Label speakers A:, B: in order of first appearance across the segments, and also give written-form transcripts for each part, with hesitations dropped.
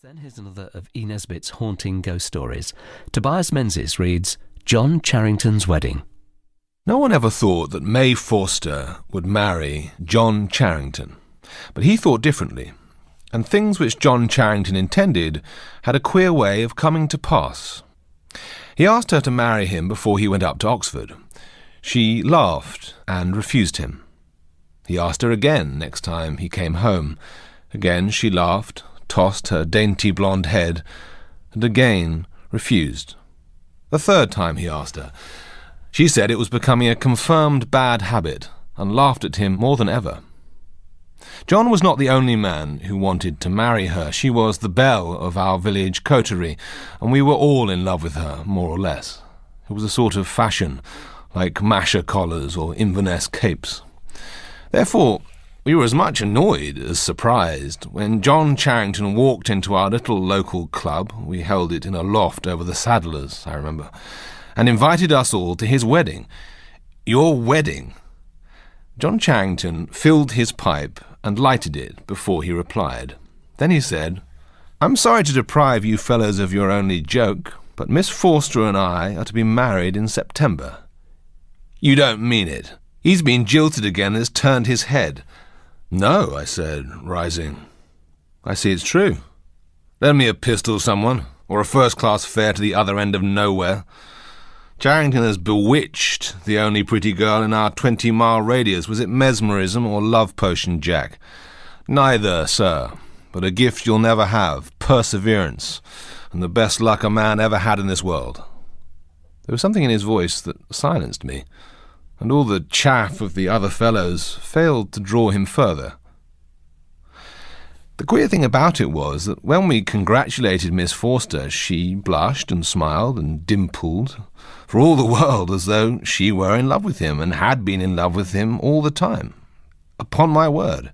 A: Then here's another of E. Nesbit's haunting ghost stories. Tobias Menzies reads John Charrington's Wedding.
B: No one ever thought that May Forster would marry John Charrington, but he thought differently, and things which John Charrington intended had a queer way of coming to pass. He asked her to marry him before he went up to Oxford. She laughed and refused him. He asked her again next time he came home. Again she laughed, tossed her dainty blonde head, and again refused. The third time he asked her, she said it was becoming a confirmed bad habit, and laughed at him more than ever. John was not the only man who wanted to marry her. She was the belle of our village coterie, and we were all in love with her, more or less. It was a sort of fashion, like masher collars or Inverness capes. Therefore, we were as much annoyed as surprised when John Charrington walked into our little local club — we held it in a loft over the saddlers, I remember — and invited us all to his wedding. Your wedding? John Charrington filled his pipe and lighted it before he replied. Then he said, "I'm sorry to deprive you fellows of your only joke, but Miss Forster and I are to be married in September." "You don't mean it? He's been jilted again and has turned his head." "No," I said, rising. "I see it's true. Lend me a pistol, someone, or a first-class fare to the other end of nowhere. Charrington has bewitched the only pretty girl in our 20-mile radius. Was it mesmerism or love potion, Jack?" "Neither, sir, but a gift you'll never have, perseverance, and the best luck a man ever had in this world." There was something in his voice that silenced me, and all the chaff of the other fellows failed to draw him further. The queer thing about it was that when we congratulated Miss Forster, she blushed and smiled and dimpled, for all the world as though she were in love with him and had been in love with him all the time. Upon my word,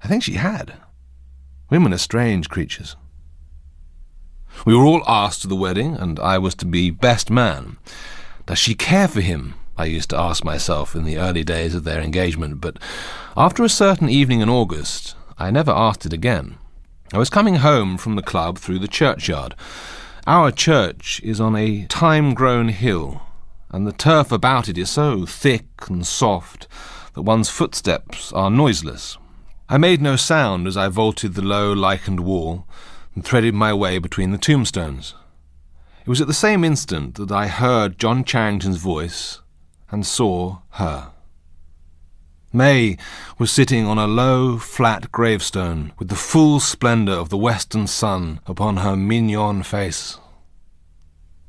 B: I think she had. Women are strange creatures. We were all asked to the wedding, and I was to be best man. Does she care for him? I used to ask myself in the early days of their engagement, but after a certain evening in August, I never asked it again. I was coming home from the club through the churchyard. Our church is on a time-grown hill, and the turf about it is so thick and soft that one's footsteps are noiseless. I made no sound as I vaulted the low lichened wall and threaded my way between the tombstones. It was at the same instant that I heard John Charrington's voice and saw her. May was sitting on a low, flat gravestone with the full splendour of the western sun upon her mignon face.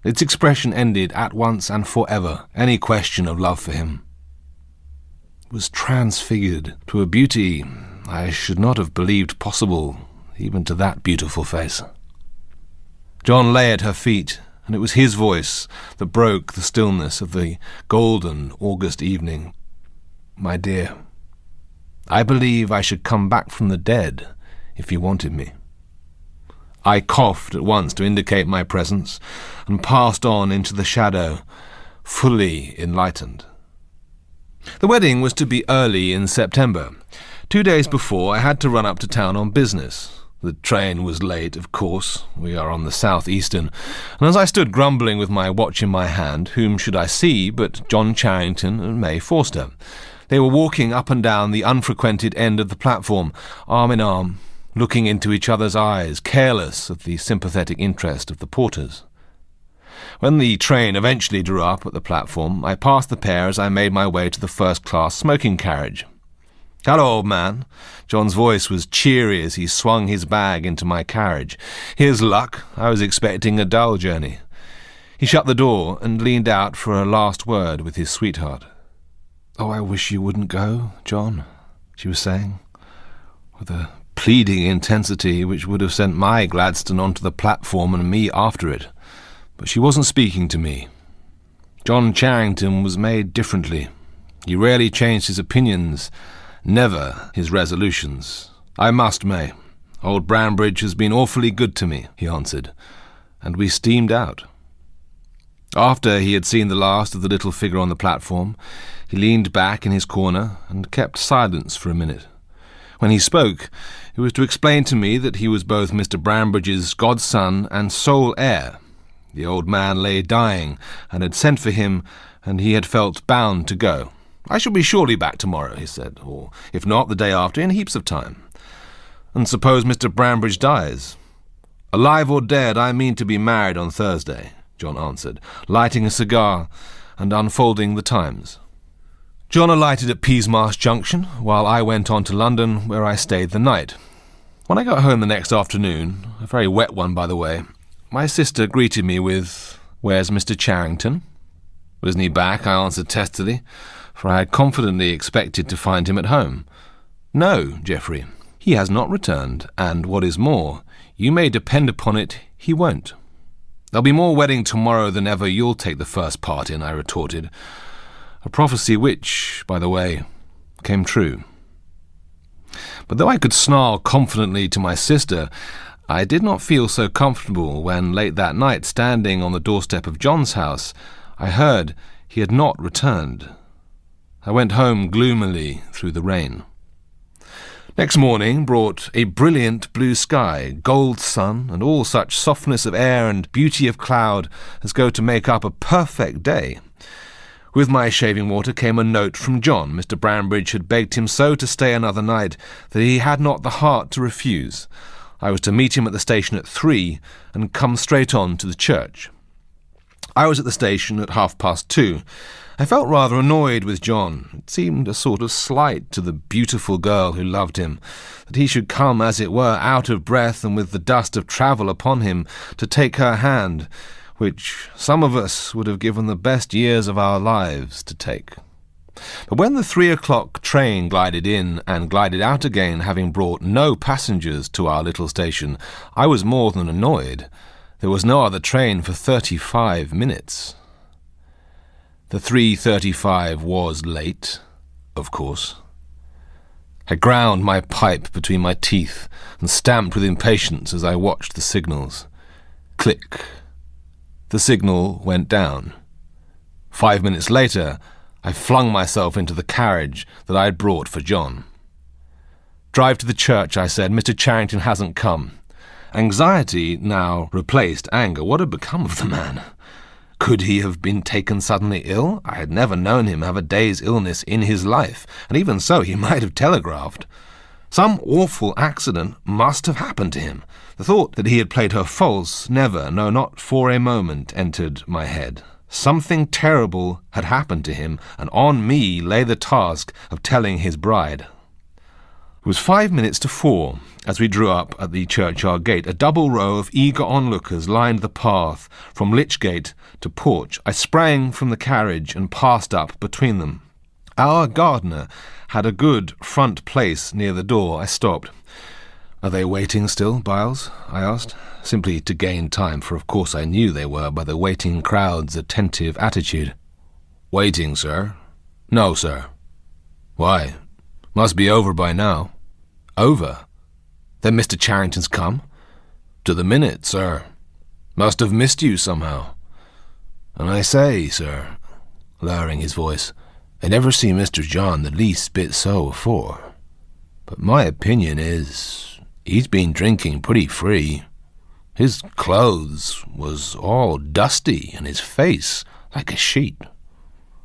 B: Its expression ended at once and forever any question of love for him. It was transfigured to a beauty I should not have believed possible even to that beautiful face. John lay at her feet, and it was his voice that broke the stillness of the golden August evening. "My dear, I believe I should come back from the dead if you wanted me." I coughed at once to indicate my presence, and passed on into the shadow, fully enlightened. The wedding was to be early in September. 2 days before, I had to run up to town on business. The train was late, of course. We are on the South Eastern, and as I stood grumbling with my watch in my hand, whom should I see but John Charrington and May Forster? They were walking up and down the unfrequented end of the platform, arm in arm, looking into each other's eyes, careless of the sympathetic interest of the porters. When the train eventually drew up at the platform, I passed the pair as I made my way to the first-class smoking carriage. "Hello, old man." John's voice was cheery as he swung his bag into my carriage. "Here's luck. I was expecting a dull journey." He shut the door and leaned out for a last word with his sweetheart. "Oh, I wish you wouldn't go, John," she was saying, with a pleading intensity which would have sent my Gladstone onto the platform and me after it. But she wasn't speaking to me. John Charrington was made differently. He rarely changed his opinions, never his resolutions. "I must, May. Old Branbridge has been awfully good to me," he answered, and we steamed out. After he had seen the last of the little figure on the platform, he leaned back in his corner and kept silence for a minute. When he spoke, it was to explain to me that he was both Mr. Brambridge's godson and sole heir. The old man lay dying, and had sent for him, and he had felt bound to go. "I shall be surely back tomorrow," he said, "or, if not, the day after, in heaps of time." "And suppose Mr. Brambridge dies?" "Alive or dead, I mean to be married on Thursday," John answered, lighting a cigar and unfolding the Times. John alighted at Peasmarsh Junction, while I went on to London, where I stayed the night. When I got home the next afternoon, a very wet one by the way, my sister greeted me with, "Where's Mr. Charrington?" "Isn't he back?" I answered testily, for I had confidently expected to find him at home. "No, Geoffrey, he has not returned, and what is more, you may depend upon it, he won't." "There'll be more wedding tomorrow than ever you'll take the first part in," I retorted, a prophecy which, by the way, came true. But though I could snarl confidently to my sister, I did not feel so comfortable when, late that night, standing on the doorstep of John's house, I heard he had not returned. I went home gloomily through the rain. Next morning brought a brilliant blue sky, gold sun, and all such softness of air and beauty of cloud as go to make up a perfect day. With my shaving water came a note from John. Mr. Brambridge had begged him so to stay another night that he had not the heart to refuse. I was to meet him at the station at 3 and come straight on to the church. I was at the station at 2:30. I felt rather annoyed with John. It seemed a sort of slight to the beautiful girl who loved him, that he should come, as it were, out of breath and with the dust of travel upon him, to take her hand, which some of us would have given the best years of our lives to take. But when the 3 o'clock train glided in and glided out again, having brought no passengers to our little station, I was more than annoyed. There was no other train for 35 minutes. The 3:35 was late, of course. I ground my pipe between my teeth and stamped with impatience as I watched the signals. Click. The signal went down. 5 minutes later, I flung myself into the carriage that I had brought for John. "Drive to the church," I said. "Mr. Charrington hasn't come." Anxiety now replaced anger. What had become of the man? Could he have been taken suddenly ill? I had never known him have a day's illness in his life, and even so he might have telegraphed. Some awful accident must have happened to him. The thought that he had played her false never, no, not for a moment, entered my head. Something terrible had happened to him, and on me lay the task of telling his bride. It was 5 minutes to 4 as we drew up at the churchyard gate. A double row of eager onlookers lined the path from Lichgate to porch. I sprang from the carriage and passed up between them. Our gardener had a good front place near the door. I stopped. "Are they waiting still, Byles?" I asked, simply to gain time, for of course I knew they were by the waiting crowd's attentive attitude. "Waiting, sir? No, sir." "Why? Must be over by now." "Over? Then Mr. Charrington's come?" "To the minute, sir. Must have missed you somehow. And I say, sir," lowering his voice, "I never see Mr. John the least bit so afore. But my opinion is, he's been drinking pretty free. His clothes was all dusty, and his face like a sheet.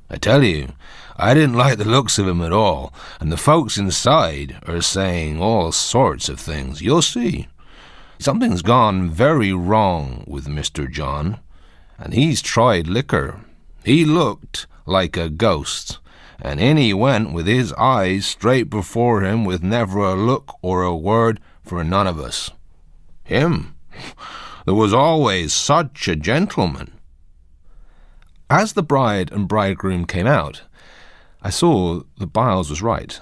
B: I tell you, I didn't like the looks of him at all, and the folks inside are saying all sorts of things. You'll see. Something's gone very wrong with Mr. John, and he's tried liquor. He looked like a ghost, and in he went with his eyes straight before him, with never a look or a word for none of us. Him, there was always such a gentleman." As the bride and bridegroom came out, I saw that Byles was right.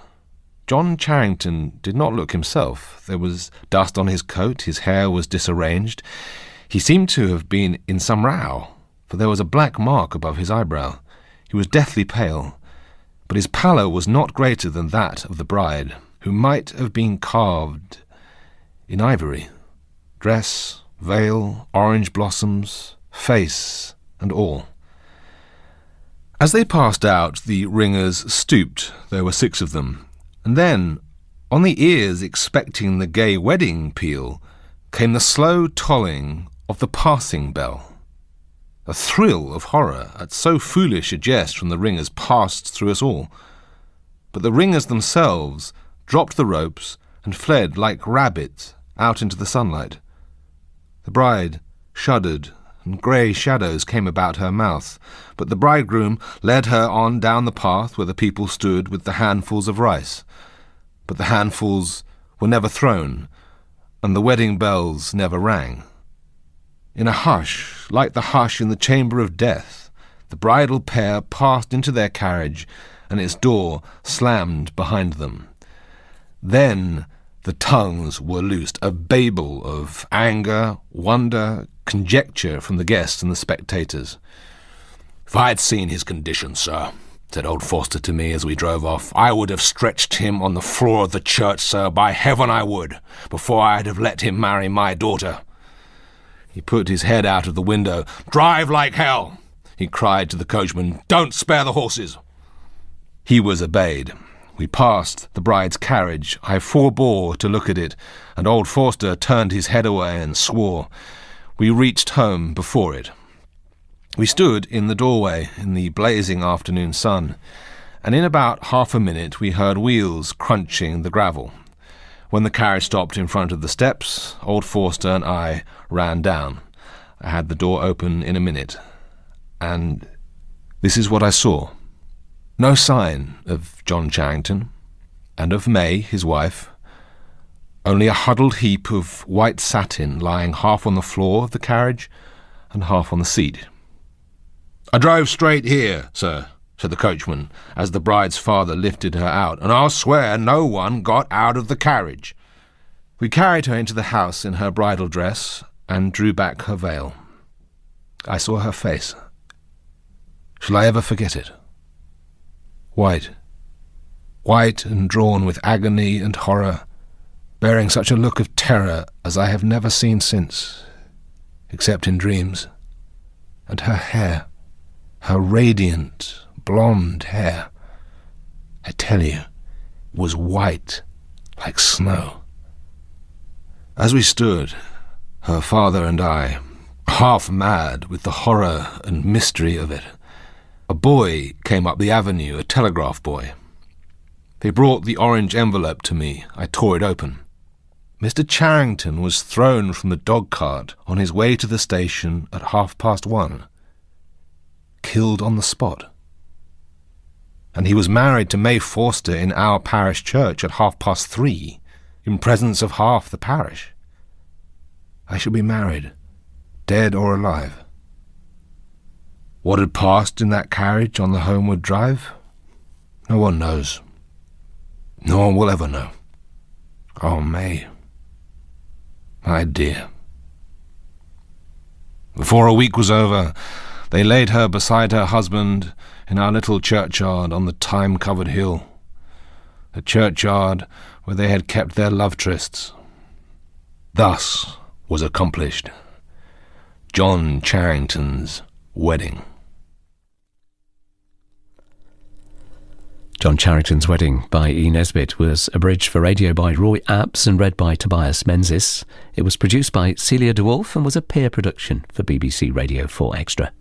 B: John Charrington did not look himself. There was dust on his coat, his hair was disarranged. He seemed to have been in some row, for there was a black mark above his eyebrow. He was deathly pale, but his pallor was not greater than that of the bride, who might have been carved in ivory. Dress, veil, orange blossoms, face, and all. As they passed out, the ringers stooped. There were 6 of them. And then On the ears expecting the gay wedding peal came the slow tolling of the passing bell. A thrill of horror at so foolish a jest from the ringers passed through us all. But the ringers themselves dropped the ropes and fled like rabbits out into the sunlight. The bride shuddered, and grey shadows came about her mouth, but the bridegroom led her on down the path where the people stood with the handfuls of rice. But the handfuls were never thrown, and the wedding bells never rang. In a hush, like the hush in the chamber of death, the bridal pair passed into their carriage, and its door slammed behind them. Then the tongues were loosed, a babel of anger, wonder, conjecture from the guests and the spectators. "If I had seen his condition, sir," said old Forster to me as we drove off, "I would have stretched him on the floor of the church, sir, by heaven I would, before I'd have let him marry my daughter." He put his head out of the window. "Drive like hell," he cried to the coachman. "Don't spare the horses." He was obeyed. We passed the bride's carriage. I forbore to look at it, and old Forster turned his head away and swore. We reached home before it. We stood in the doorway in the blazing afternoon sun, and in about half a minute we heard wheels crunching the gravel. When the carriage stopped in front of the steps, old Forster and I ran down. I had the door open in a minute, and this is what I saw. No sign of John Charrington, and of May, his wife. Only a huddled heap of white satin lying half on the floor of the carriage and half on the seat. "I drove straight here, sir," said the coachman, as the bride's father lifted her out, "and I'll swear no one got out of the carriage." We carried her into the house in her bridal dress and drew back her veil. I saw her face. Shall I ever forget it? White and drawn with agony and horror, bearing such a look of terror as I have never seen since, except in dreams. And her hair, her radiant, blonde hair, I tell you, was white like snow. As we stood, her father and I, half mad with the horror and mystery of it, a boy came up the avenue, a telegraph boy. They brought the orange envelope to me. I tore it open. Mr. Charrington was thrown from the dog-cart on his way to the station at 1:30, killed on the spot. And he was married to May Forster in our parish church at 3:30, in presence of half the parish. I should be married, dead or alive. What had passed in that carriage on the homeward drive? No one knows. No one will ever know. Oh, May, my dear. Before a week was over, they laid her beside her husband in our little churchyard on the thyme-covered hill, the churchyard where they had kept their love trysts. Thus was accomplished John Charrington's wedding.
A: John Charrington's Wedding by E. Nesbit was abridged for radio by Roy Apps and read by Tobias Menzies. It was produced by Celia de Wolf and was a peer production for BBC Radio 4 Extra.